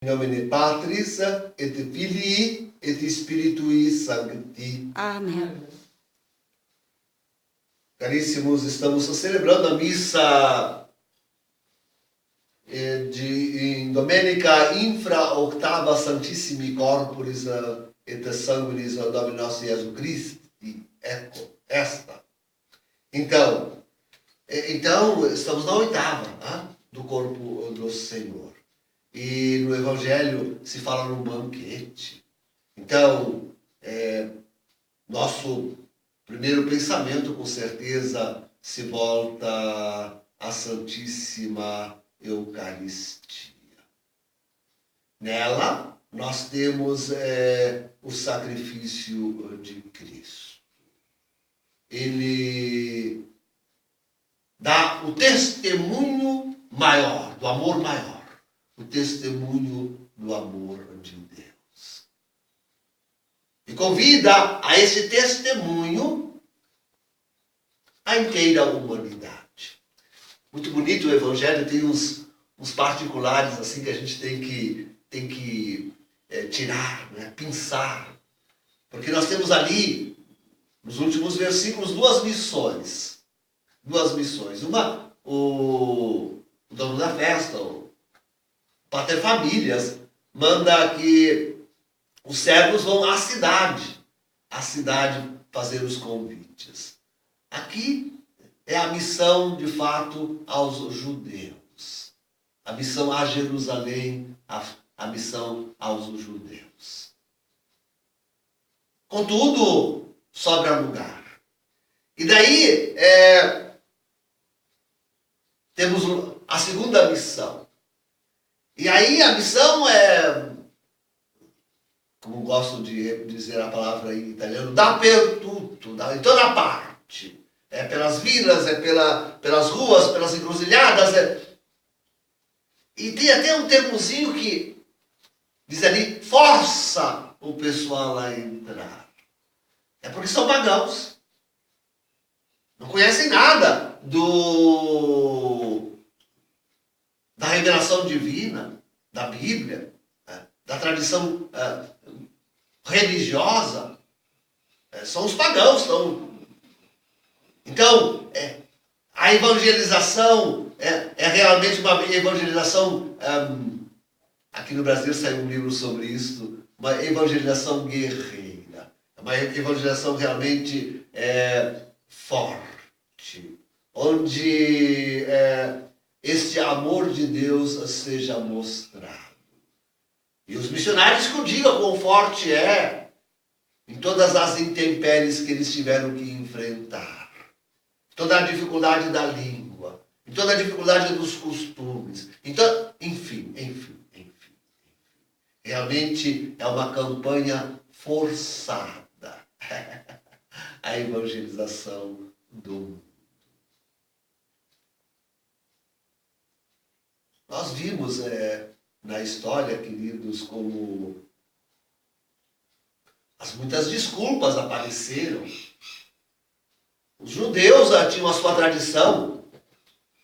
In nomine Patris et Filii et Spiritui Sancti. Amém. Caríssimos, estamos celebrando a missa in Domenica infra octava Santissimi Corporis et Sanguinis Domini Nostri Jesus Christi. Ecco, esta. Então, estamos na oitava do corpo do Senhor. E no Evangelho se fala num banquete. Então, nosso primeiro pensamento, com certeza, se volta à Santíssima Eucaristia. Nela, nós temos o sacrifício de Cristo. Ele dá o testemunho maior, do amor maior. O testemunho do amor de Deus. E convida a esse testemunho a inteira humanidade. Muito bonito o Evangelho, tem uns particulares assim que a gente tem que tirar, né? Pensar. Porque nós temos ali, nos últimos versículos, duas missões. Uma, o dono da festa, o Pater Famílias, manda que os servos vão à cidade fazer os convites. Aqui é a missão, de fato, aos judeus. A missão a Jerusalém, a missão aos judeus. Contudo, sobra lugar. E daí, temos a segunda missão. E aí a missão como gosto de dizer a palavra em italiano, dappertutto, em toda parte. É pelas vilas, pelas ruas, pelas encruzilhadas. E tem até um termozinho que diz ali, força o pessoal a entrar. É porque são pagãos. Não conhecem nada da revelação divina, da Bíblia, da tradição religiosa. São os pagãos. Então, a evangelização é realmente uma evangelização, aqui no Brasil saiu um livro sobre isso, uma evangelização guerreira, uma evangelização realmente forte, onde este amor de Deus seja mostrado. E os missionários que o digam quão forte é em todas as intempéries que eles tiveram que enfrentar. Toda a dificuldade da língua, em toda a dificuldade dos costumes. Então, enfim. Realmente é uma campanha forçada. A evangelização do mundo. Nós vimos na história, queridos, como muitas desculpas apareceram. Os judeus tinham a sua tradição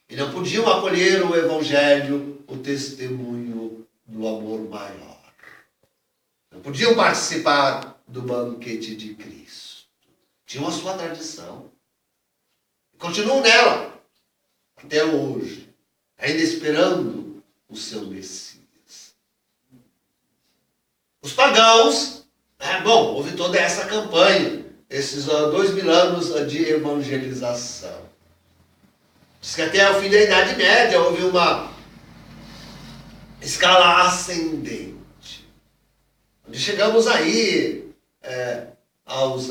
e não podiam acolher o Evangelho, o testemunho do amor maior. Não podiam participar do banquete de Cristo. Tinham a sua tradição. E continuam nela até hoje, ainda esperando o seu Messias. Os pagãos, houve toda essa campanha, esses 2000 anos de evangelização. Diz que até o fim da Idade Média houve uma escala ascendente. Onde chegamos aí aos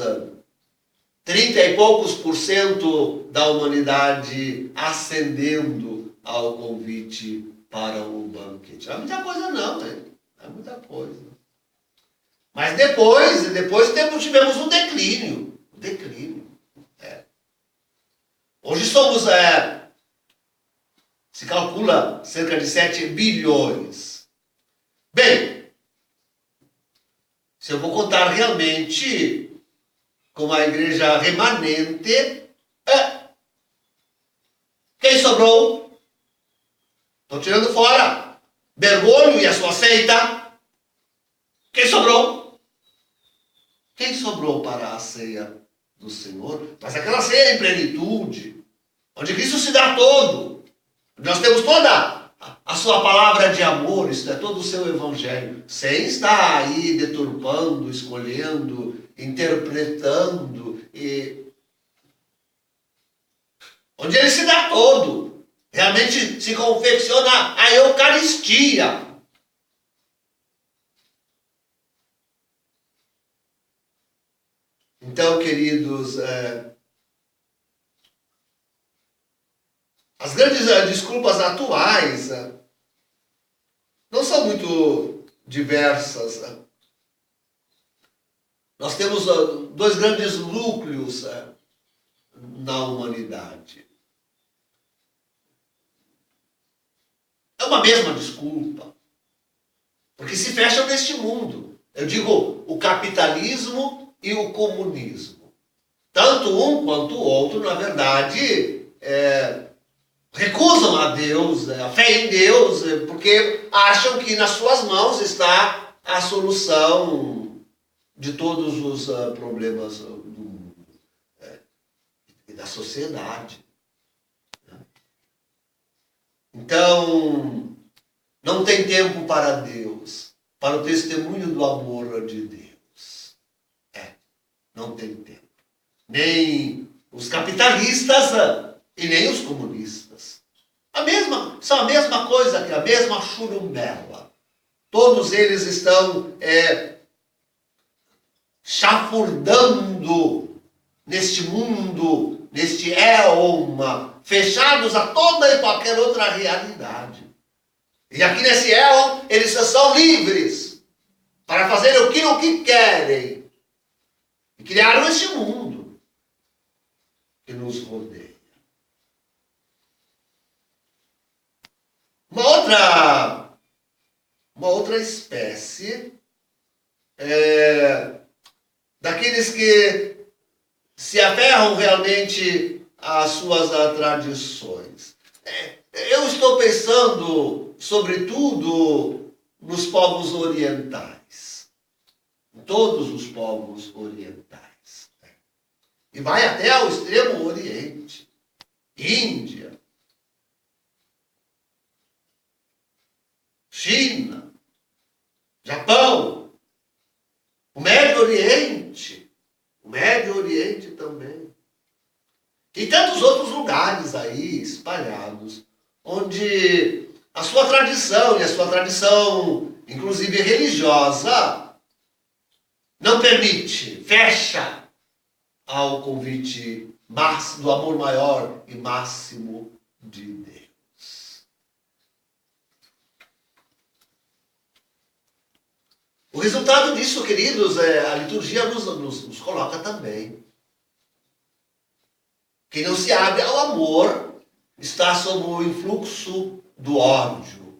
30 e poucos % da humanidade ascendendo ao convite para o banquete. Não é muita coisa não, hein? Não é muita coisa. Mas depois tivemos um declínio. Hoje somos, se calcula, cerca de 7 bilhões. Bem, se eu vou contar realmente com a igreja remanente, quem sobrou? Estou tirando fora Bergoglio e a sua seita. Quem sobrou? Quem sobrou para a ceia do Senhor? Mas aquela ceia em plenitude, onde Cristo se dá todo. Nós temos toda a sua palavra de amor, isto é, todo o seu evangelho, sem estar aí deturpando, escolhendo, interpretando, onde ele se dá todo. Realmente se confecciona a Eucaristia. Então, queridos, as grandes desculpas atuais não são muito diversas. Nós temos dois grandes núcleos na humanidade. É uma mesma desculpa, porque se fecham neste mundo. Eu digo o capitalismo e o comunismo. Tanto um quanto o outro, na verdade, recusam a Deus, a fé em Deus, porque acham que nas suas mãos está a solução de todos os problemas do mundo e da sociedade. Então, não tem tempo para Deus, para o testemunho do amor de Deus. Não tem tempo. Nem os capitalistas e nem os comunistas. São a mesma coisa, que a mesma churumbela. Todos eles estão chafurdando neste mundo, neste éon, fechados a toda e qualquer outra realidade. E aqui nesse éon, eles são livres para fazerem o que querem. E criaram este mundo que nos rodeia. Uma outra espécie daqueles que se aferram realmente às suas tradições. Eu estou pensando, sobretudo, nos povos orientais. Em todos os povos orientais. E vai até ao extremo oriente. Índia. China. Japão. O Médio Oriente. O Médio Oriente também. E tantos outros lugares aí espalhados, onde a sua tradição, e a sua tradição, inclusive religiosa, não permite, fecha ao convite do amor maior e máximo de Deus. O resultado disso, queridos, a liturgia nos coloca também. Quem não se abre ao amor está sob o influxo do ódio.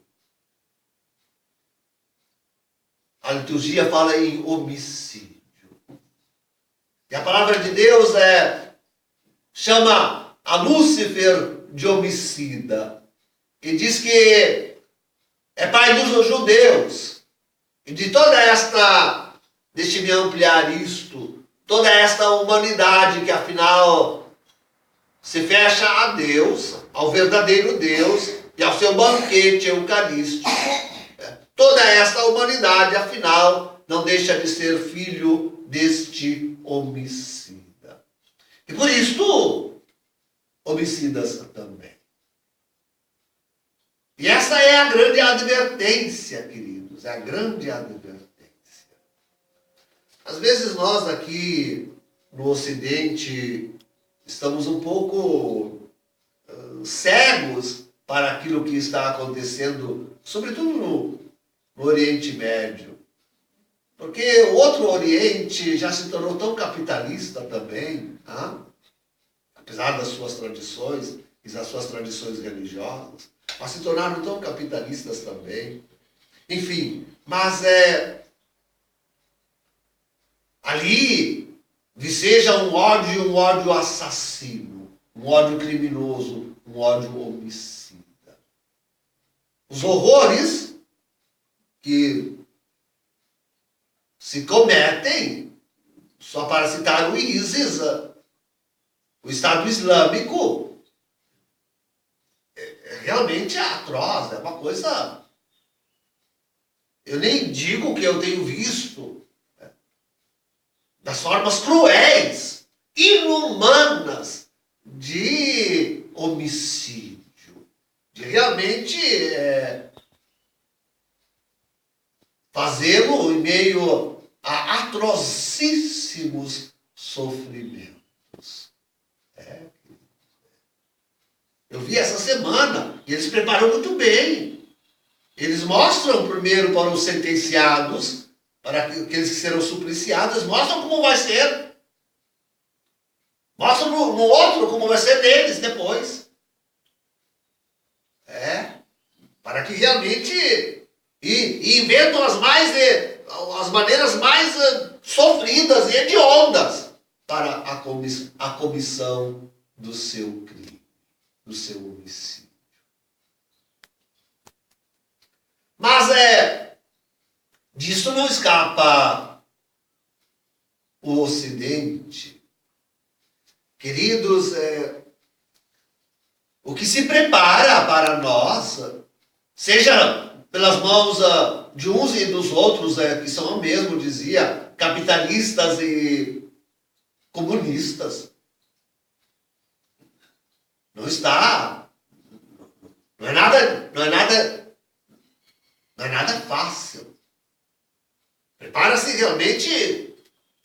A liturgia fala em homicídio. E a palavra de Deus chama a Lúcifer de homicida. E diz que é pai dos judeus. E de toda esta, deixe-me ampliar isto, toda esta humanidade que afinal se fecha a Deus, ao verdadeiro Deus e ao seu banquete eucarístico. Toda esta humanidade, afinal, não deixa de ser filho deste homicida. E por isso, homicidas também. E essa é a grande advertência, queridos, é a grande advertência. Às vezes nós aqui no Ocidente estamos um pouco cegos para aquilo que está acontecendo, sobretudo no Oriente Médio. Porque o outro Oriente já se tornou tão capitalista também, apesar das suas tradições e das suas tradições religiosas, mas se tornaram tão capitalistas também. Enfim, mas ali viceja um ódio assassino, um ódio criminoso, um ódio homicida. Os horrores que se cometem, só para citar o ISIS, o Estado Islâmico, realmente é atroz, é uma coisa... Eu nem digo que eu tenho visto, né, das formas cruéis, inumanas de homicídio, de realmente fazê-lo em meio a atrocíssimos sofrimentos. Eu vi essa semana, e eles preparam muito bem. Eles mostram primeiro para os sentenciados, para aqueles que serão supliciados, mostram como vai ser. Mostram no outro como vai ser deles depois. Para que realmente... E inventam as maneiras mais sofridas e hediondas para a comissão do seu crime, do seu homicídio. Mas disso não escapa o Ocidente. Queridos, o que se prepara para nós, seja pelas mãos de uns e dos outros, que são o mesmo, dizia, capitalistas e comunistas, não é nada fácil. Prepara-se realmente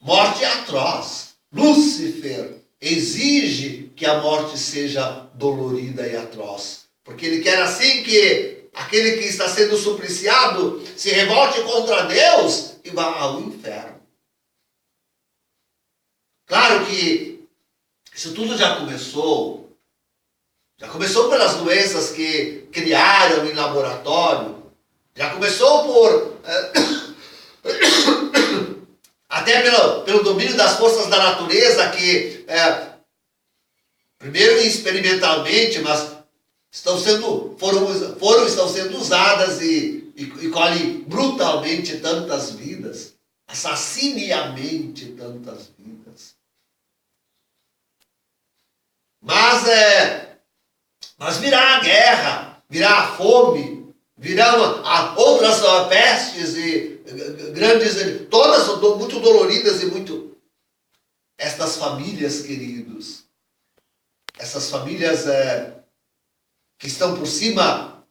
morte atroz. Lúcifer exige que a morte seja dolorida e atroz, porque ele quer assim que aquele que está sendo supliciado se revolte contra Deus e vá ao inferno. Claro que isso tudo já começou pelas doenças que criaram em laboratório, já começou por até pelo domínio das forças da natureza que primeiro experimentalmente, mas estão sendo usadas e colhem brutalmente tantas vidas, assassiniamente tantas vidas. Mas virá a guerra, virá a fome, virão outras pestes e grandes, todas muito doloridas e muito... Estas famílias, queridos, essas famílias que estão por cima,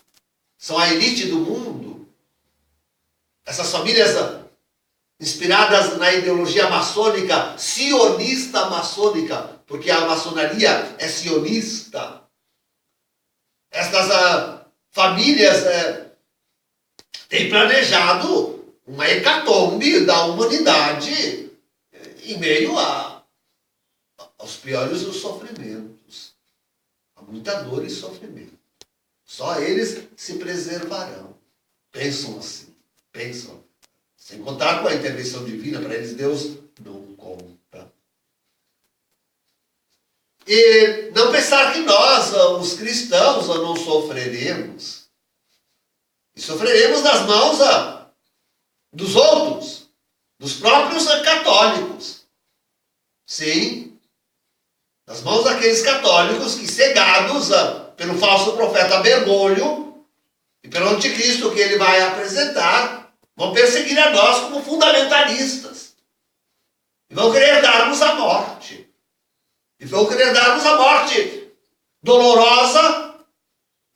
são a elite do mundo. Essas famílias inspiradas na ideologia maçônica, sionista maçônica, porque a maçonaria é sionista. Estas famílias têm planejado uma hecatombe da humanidade em meio aos piores dos sofrimentos. Há muita dor e sofrimento. Só eles se preservarão. Pensam assim. Pensam. Sem contar com a intervenção divina, para eles Deus não conta. E não pensar que nós, os cristãos, não sofreremos. E sofreremos nas mãos dos outros, dos próprios católicos. Sim, nas mãos daqueles católicos que, cegados pelo falso profeta Bergoglio e pelo anticristo que ele vai apresentar, vão perseguir a nós como fundamentalistas. E vão querer dar-nos a morte. E vão querer dar-nos a morte dolorosa,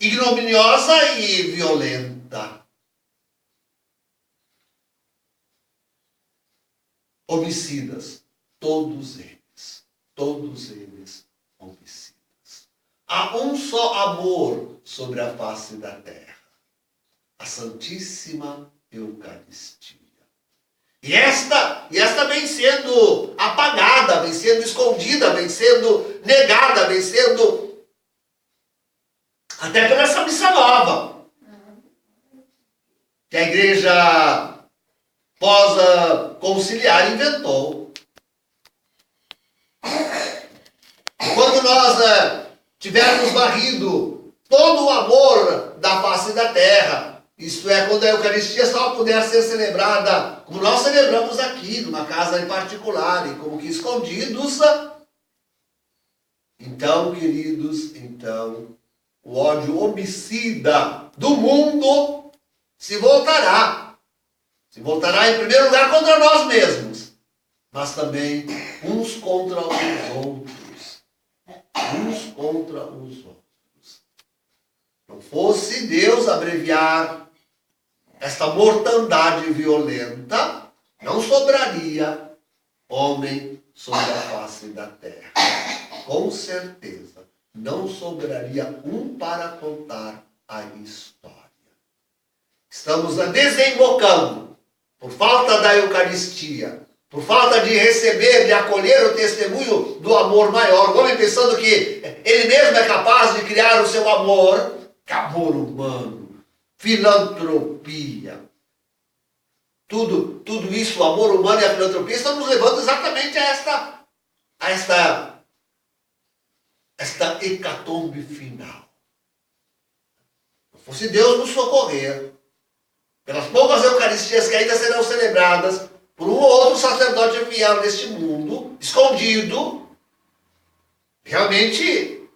ignominiosa e violenta. Homicidas, todos eles homicidas. Há um só amor sobre a face da terra, a Santíssima Eucaristia. E esta vem sendo apagada, vem sendo escondida, vem sendo negada, vem sendo até por essa missa nova que a igreja pós-conciliar inventou. Quando nós tivermos varrido todo o amor da face da terra, Isto é, quando a Eucaristia só puder ser celebrada, como nós celebramos aqui, numa casa em particular, e como que escondidos. Então, queridos, o ódio homicida do mundo se voltará. Se voltará, em primeiro lugar, contra nós mesmos, mas também uns contra os outros. Uns contra os outros. Não fosse Deus abreviar esta mortandade violenta, não sobraria homem sobre a face da terra. Com certeza, não sobraria um para contar a história. Estamos desembocando, por falta da Eucaristia, por falta de receber, de acolher o testemunho do amor maior, o homem pensando que ele mesmo é capaz de criar o seu amor, que amor humano, filantropia. Tudo isso, o amor humano e a filantropia, estão nos levando exatamente a esta hecatombe final. Não fosse Deus nos socorrer, pelas poucas Eucaristias que ainda serão celebradas por um ou outro sacerdote fiel neste mundo, escondido, realmente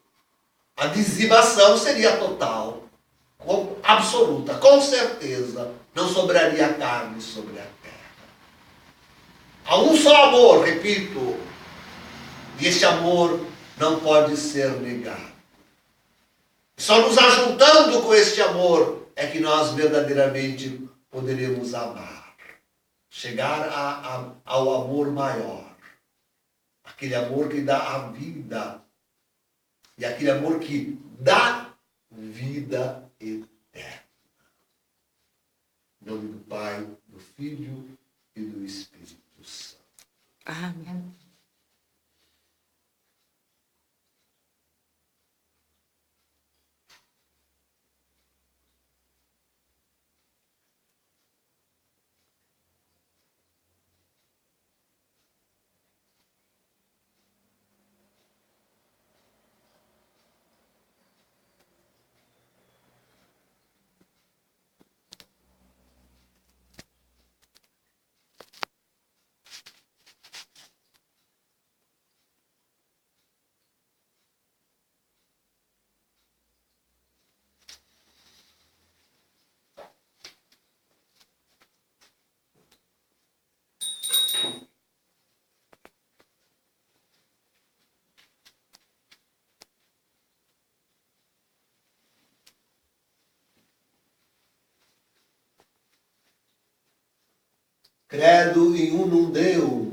a dizimação seria total, absoluta, com certeza, não sobraria carne sobre a terra. Há um só amor, repito, e este amor não pode ser negado. Só nos ajuntando com este amor é que nós verdadeiramente poderemos amar. Chegar ao amor maior. Aquele amor que dá a vida. E aquele amor que dá vida eterna. Em nome do Pai, do Filho e do Espírito Santo. Amém. Credo in unum Deum,